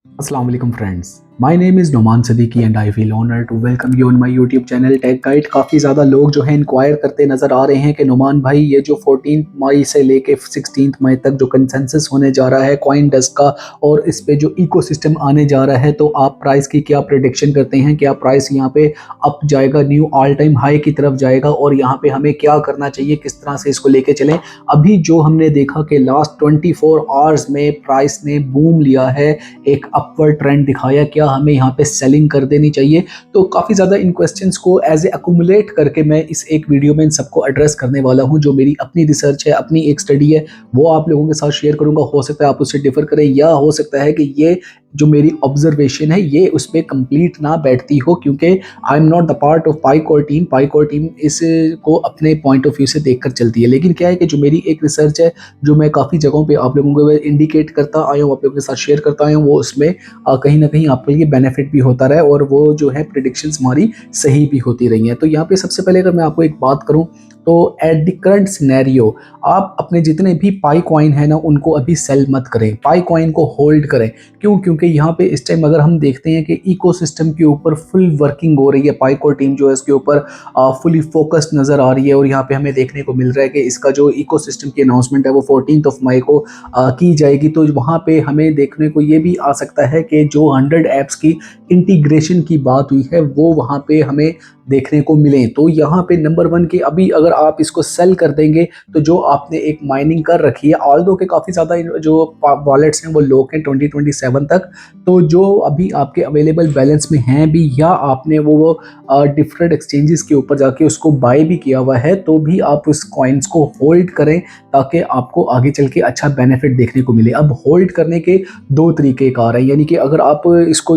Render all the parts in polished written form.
Assalamu alaikum friends. My name is Noman Siddiqui and I feel honored to welcome you on my YouTube channel Tech Guide। काफ़ी ज़्यादा लोग जो है inquire करते नज़र आ रहे हैं कि नोमान भाई ये जो 14 मई से लेके 16 मई तक जो कंसेंसस होने जा रहा है कॉइनडेस्क का और इस पे जो इकोसिस्टम आने जा रहा है, तो आप प्राइस की क्या प्रेडिक्शन करते हैं? क्या प्राइस यहाँ पे अप जाएगा, न्यू ऑल टाइम हाई की तरफ जाएगा और यहाँ पे हमें क्या करना चाहिए, किस तरह से इसको लेके चलें? अभी जो हमने देखा कि लास्ट 24 आवर्स में प्राइस ने बूम लिया है, एक अपवर्ड ट्रेंड दिखाया, क्या हमें यहाँ पे सेलिंग कर देनी चाहिए? तो काफ़ी ज़्यादा इन क्वेश्चंस को एज ए अकुमुलेट करके मैं इस एक वीडियो में इन सबको एड्रेस करने वाला हूँ। जो मेरी अपनी रिसर्च है, अपनी एक स्टडी है, वो आप लोगों के साथ शेयर करूँगा। हो सकता है आप उससे डिफर करें या हो सकता है कि ये जो मेरी ऑब्जर्वेशन है ये उस पर कंप्लीट ना बैठती हो, क्योंकि I am not the part of Pycore team. Pycore team इसको अपने पॉइंट ऑफ व्यू से देखकर चलती है, लेकिन क्या है कि जो मेरी एक रिसर्च है, जो मैं काफ़ी जगहों पे आप लोगों को इंडिकेट करता आया हूँ, आप लोगों के साथ शेयर करता आया हूँ, वो उसमें कहीं ना कहीं आपके लिए बेनिफिट भी होता रहा और वो जो है प्रिडिक्शंस हमारी सही भी होती रही हैं। तो यहाँ पे सबसे पहले अगर मैं आपको एक बात करूँ, तो एट द करंट सिनेरियो आप अपने जितने भी पाई कॉइन है ना, उनको अभी सेल मत करें, पाई कॉइन को होल्ड करें। क्यों? क्योंकि यहाँ पे इस टाइम अगर हम देखते हैं कि इकोसिस्टम के ऊपर फुल वर्किंग हो रही है, पाइकोर टीम जो है इसके ऊपर फुली फोकस्ड नज़र आ रही है और यहाँ पे हमें देखने को मिल रहा है कि इसका जो इकोसिस्टम की अनाउंसमेंट है वो 14 मई को की जाएगी। तो वहाँ पे हमें देखने को ये भी आ सकता है कि जो 100 ऐप्स की इंटीग्रेशन की बात हुई है वो वहाँ पे हमें देखने को मिले। तो यहाँ पे नंबर 1 की अभी अगर आप इसको सेल कर देंगे, तो जो आपने एक माइनिंग कर रखी है, ऑल्दो के काफ़ी ज़्यादा जो वॉलेट्स हैं वो लोग हैं 2027 तक, तो जो अभी आपके अवेलेबल बैलेंस में हैं भी, या आपने वो डिफरेंट एक्सचेंजेस के ऊपर जाके उसको बाय भी किया हुआ है, तो भी आप उस कॉइन्स को होल्ड करें ताकि आपको आगे चल के अच्छा बेनिफिट देखने को मिले। अब होल्ड करने के दो तरीके कार हैं, यानी कि अगर आप इसको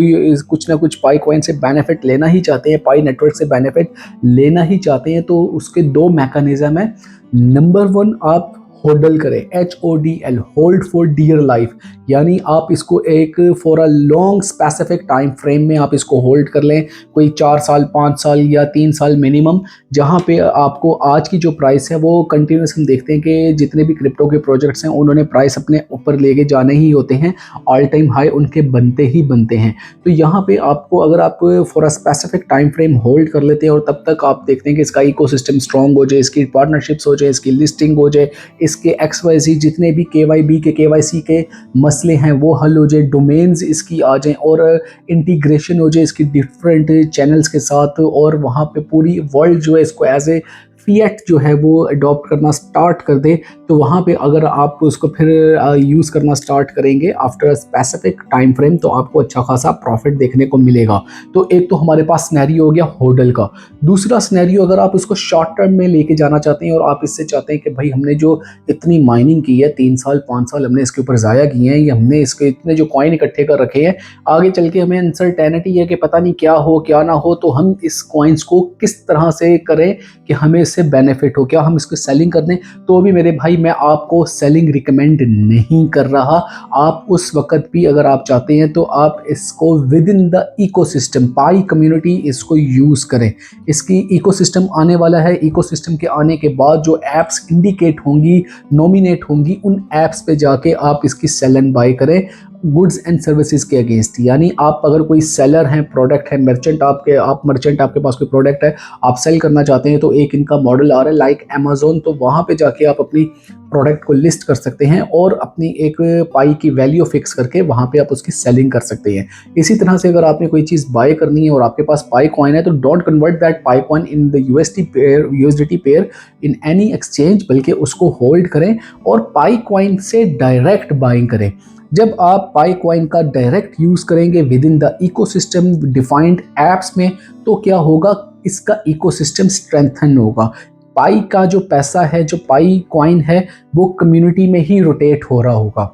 कुछ ना कुछ पाई कॉइन से बेनिफिट लेना ही चाहते हैं, पाई नेटवर्क से बेनिफिट लेना ही चाहते हैं, तो उसके दो मैकेनिज्म है। नंबर 1, आप होल्डल करें, HODL, hold for dear life, यानी आप इसको एक for a long specific time frame में आप इसको होल्ड कर लें, कोई 4 साल 5 साल या 3 साल मिनिमम, जहां पे आपको आज की जो प्राइस है वो कंटिन्यूस, हम देखते हैं कि जितने भी क्रिप्टो के प्रोजेक्ट्स हैं उन्होंने प्राइस अपने ऊपर लेके जाने ही होते हैं, ऑल टाइम हाई उनके बनते ही बनते हैं। तो यहाँ पे आपको अगर आप for a specific time frame hold कर लेते हैं और तब तक आप देखते हैं कि इसका इकोसिस्टम स्ट्रॉन्ग हो जाए, इसकी पार्टनरशिप्स हो जाए, इसकी लिस्टिंग हो जाए, इसके XYZ जितने भी KYB के KYC के मसले हैं वो हल हो जाए, डोमेन्स इसकी आ जाएं और इंटीग्रेशन हो जाए इसकी डिफरेंट चैनल्स के साथ, और वहाँ पे पूरी वर्ल्ड जो है इसको एज ए फिएट जो है वो अडॉप्ट करना स्टार्ट कर दे, तो वहाँ पे अगर आप उसको फिर यूज़ करना स्टार्ट करेंगे after a specific time frame, तो आपको अच्छा खासा प्रॉफिट देखने को मिलेगा। तो एक तो हमारे पास सिनेरियो हो गया होल्डल का। दूसरा सिनेरियो, अगर आप उसको शॉर्ट टर्म में लेके जाना चाहते हैं और आप इससे चाहते हैं कि भाई हमने जो इतनी माइनिंग की है, 3 साल 5 साल हमने इसके ऊपर ज़ाया किए हैं, या हमने इसके इतने जो कॉइन इकट्ठे कर रखे हैं, आगे चल के हमें अनसर्टेनिटी है कि पता नहीं क्या हो क्या ना हो, तो हम इस कॉइन्स को किस तरह से करें कि हमें इससे बेनिफिट हो, क्या हम इसको सेलिंग कर दें? तो भी मेरे भाई मैं आपको सेलिंग रिकमेंड नहीं कर रहा। आप उस वक्त भी अगर आप चाहते हैं तो आप इसको with in the ecosystem, pi community, इसको यूज़ करें। इसकी इकोसिस्टम आने वाला है, इकोसिस्टम के आने के बाद जो एप्स इंडिकेट होंगी, नॉमिनेट होंगी, उन एप्स पे जाके आप इसकी सेल एंड बाय करें गुड्स एंड सर्विसेज के अगेंस्ट। यानी आप अगर कोई सेलर हैं, प्रोडक्ट है, मर्चेंट आपके पास कोई प्रोडक्ट है, आप सेल करना चाहते हैं, तो एक इनका मॉडल आ रहा है लाइक अमेजोन, तो वहाँ पे जाके आप अपनी प्रोडक्ट को लिस्ट कर सकते हैं और अपनी एक पाई की वैल्यू फिक्स करके वहाँ पे आप उसकी सेलिंग कर सकते हैं। इसी तरह से अगर आपने कोई चीज़ बाय करनी है और आपके पास पाई कॉइन है, तो don't convert that pi coin in the USDT pair in any exchange, बल्कि उसको होल्ड करें और पाई कॉइन से डायरेक्ट बाइंग करें। जब आप पाई कॉइन का डायरेक्ट यूज़ करेंगे with in the ecosystem defined apps में, तो क्या होगा, इसका इकोसिस्टम स्ट्रेंथन होगा। पाई का जो पैसा है, जो पाई कॉइन है, वो कम्युनिटी में ही रोटेट हो रहा होगा।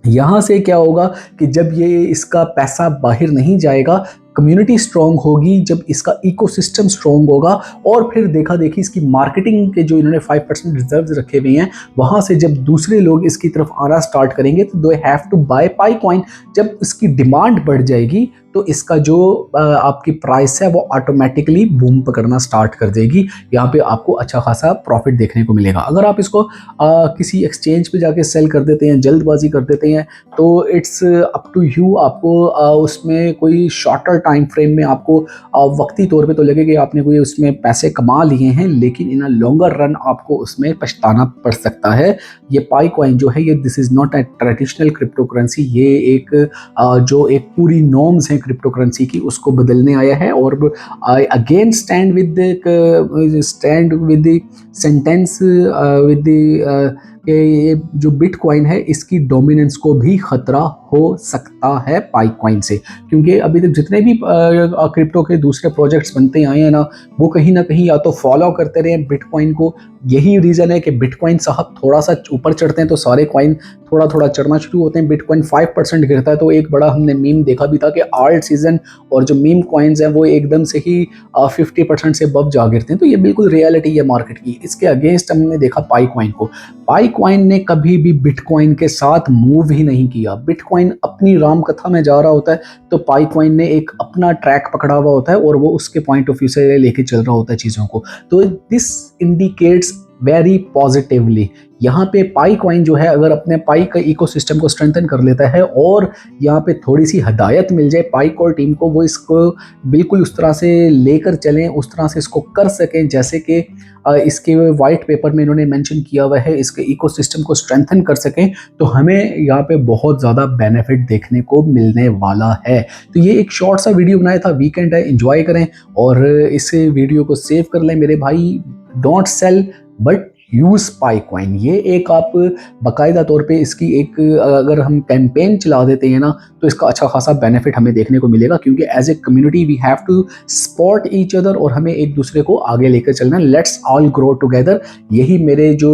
यहाँ से क्या होगा कि जब ये इसका पैसा बाहर नहीं जाएगा, कम्युनिटी स्ट्रॉन्ग होगी, जब इसका इकोसिस्टम स्ट्रॉन्ग होगा, और फिर देखा देखी इसकी मार्केटिंग के जो इन्होंने 5% रिजर्व्स रखे हुए हैं, वहाँ से जब दूसरे लोग इसकी तरफ आना स्टार्ट करेंगे तो they have to buy pi coin. जब इसकी डिमांड बढ़ जाएगी तो इसका जो आपकी प्राइस है वो ऑटोमेटिकली बूम पकड़ना स्टार्ट कर देगी। यहाँ पे आपको अच्छा खासा प्रॉफिट देखने को मिलेगा। अगर आप इसको किसी एक्सचेंज पे जाके सेल कर देते हैं, जल्दबाजी कर देते हैं, तो इट्स अप टू यू। आपको उसमें कोई शॉर्टर टाइम फ्रेम में आपको वक्ती तौर पे तो लगे कि आपने कोई उसमें पैसे कमा लिए हैं, लेकिन इन अ लॉन्गर रन आपको उसमें पछताना पड़ सकता है। ये पाई कॉइन जो है, ये this is not a traditional crypto currency. ये एक जो एक पूरी नॉर्म्स है क्रिप्टो करेंसी की, उसको बदलने आया है। और I again stand with the sentence with कि ये जो बिटकॉइन है, इसकी डोमिनेंस को भी खतरा हो सकता है पाई कॉइन से, क्योंकि अभी तक जितने भी क्रिप्टो के दूसरे प्रोजेक्ट्स बनते आए हैं ना, वो कहीं ना कहीं या तो फॉलो करते रहे बिटकॉइन को। यही रीज़न है कि बिटकॉइन साहब थोड़ा सा ऊपर चढ़ते हैं तो सारे कॉइन थोड़ा थोड़ा चढ़ना शुरू होते हैं। बिटकॉइन 5% गिरता है तो एक बड़ा हमने मीम देखा भी था कि आल्ट सीजन और जो मीम कॉइन्स हैं वो एकदम से ही 50% से अबव जा गिरते हैं। तो ये बिल्कुल रियलिटी है मार्केट की। इसके अगेंस्ट हमने देखा पाई कॉइन को। पाई कॉइन ने कभी भी बिटकॉइन के साथ मूव ही नहीं किया। बिटकॉइन अपनी राम कथा में जा रहा होता है तो पाई कॉइन ने एक अपना ट्रैक पकड़ा हुआ होता है और वो उसके पॉइंट ऑफ व्यू से लेके चल रहा होता है चीज़ों को। तो दिस इंडिकेट्स वेरी पॉजिटिवली। यहाँ पे पाई कॉइन जो है, अगर अपने पाई का इकोसिस्टम को स्ट्रेंथन कर लेता है और यहाँ पे थोड़ी सी हदायत मिल जाए पाई कोर टीम को, वो इसको बिल्कुल उस तरह से लेकर चलें, उस तरह से इसको कर सकें जैसे कि इसके वाइट पेपर में इन्होंने मेंशन किया हुआ है, इसके इकोसिस्टम को स्ट्रेंथन कर सकें, तो हमें यहाँ पे बहुत ज़्यादा बेनिफिट देखने को मिलने वाला है। तो ये एक शॉर्ट सा वीडियो बनाया था, वीकेंड है, एंजॉय करें और इस वीडियो को सेव कर लें मेरे भाई। Don't sell but use pi coin. ये एक आप बाकायदा तौर पे इसकी एक अगर हम कैंपेन चला देते हैं ना, तो इसका अच्छा खासा बेनिफिट हमें देखने को मिलेगा, क्योंकि as a community we have to support each other और हमें एक दूसरे को आगे लेकर चलना। Let's all grow together. यही मेरे जो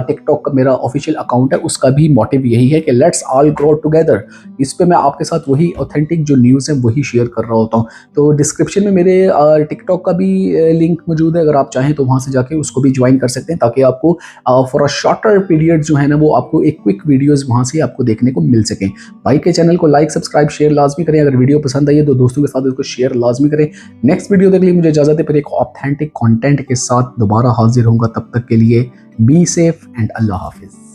टिकटॉक का मेरा ऑफिशियल अकाउंट है उसका भी मोटिव यही है कि लेट्स ऑल ग्रो टुगेदर। इस पे मैं आपके साथ वही ऑथेंटिक जो न्यूज़ है वही शेयर कर रहा होता हूँ। तो डिस्क्रिप्शन में मेरे टिकटॉक का भी लिंक मौजूद है, अगर आप चाहें तो वहाँ से जाके उसको भी ज्वाइन कर सकते हैं, ताकि आपको फॉर अ शॉर्टर पीरियड जो है ना, वो आपको एक क्विक वीडियोस वहां से आपको देखने को मिल सकें। भाई के चैनल को लाइक सब्सक्राइब शेयर लाजमी करें। अगर वीडियो पसंद आई है तो दोस्तों के साथ इसको शेयर लाजमी करें। नेक्स्ट वीडियो देखने के लिए मुझे इजाजत है, फिर एक ऑथेंटिक कंटेंट के साथ दोबारा हाजिर होऊंगा। तब तक के लिए be safe and Allah Hafiz.